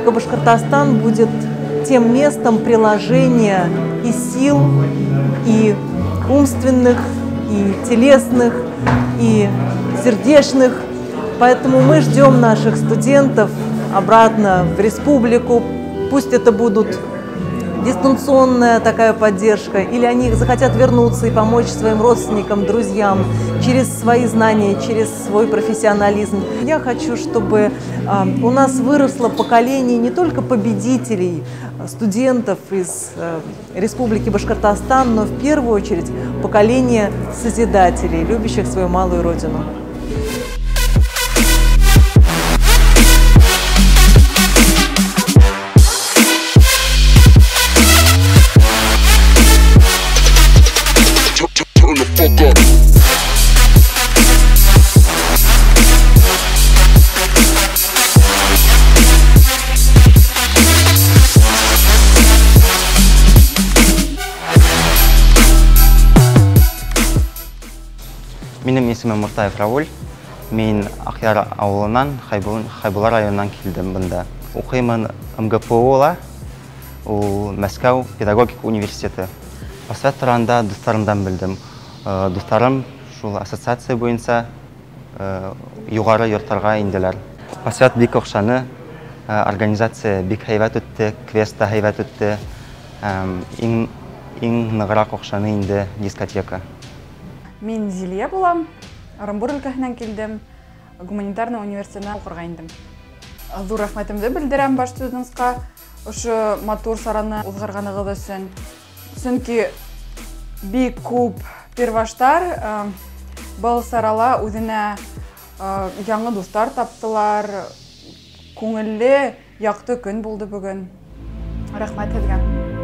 Республика Башкортостан будет тем местом приложения и сил, и умственных, и телесных, и сердечных. Поэтому мы ждем наших студентов обратно в республику. Пусть это будут дистанционная такая поддержка, или они захотят вернуться и помочь своим родственникам, друзьям через свои знания, через свой профессионализм. Я хочу, чтобы у нас выросло поколение не только победителей, студентов из Республики Башкортостан, но в первую очередь поколение созидателей, любящих свою малую родину. Минем исемем Муртаев Рауль. Мен Акъяр ауылынан, Хайбулла районынан келдім бұнда. Оқимын МГПО-ла, Мәскәү педагогика университеті. Посвет турында достарымдан білдім. Достарым шул ассоциация бойынша юғары йорттарға инделер. Посвет бик оқшаны, организация бик хайват өтті, квеста хайват өтті. Иң нығырақ оқшаны инде дискотека. Мен Зилия болам, Орынбор өлкәһеннән килдем, гуманитарный университетына укырга индем. Зур рәхмәтемне белдерәм баш студентка ошо матур сараны узгарганыгыз өчен. Чөнки бик күп перваштар был сарала үзенә яңа дуслар таптылар. Күңелле, якты көн булды бүген. Рәхмәт сезгә.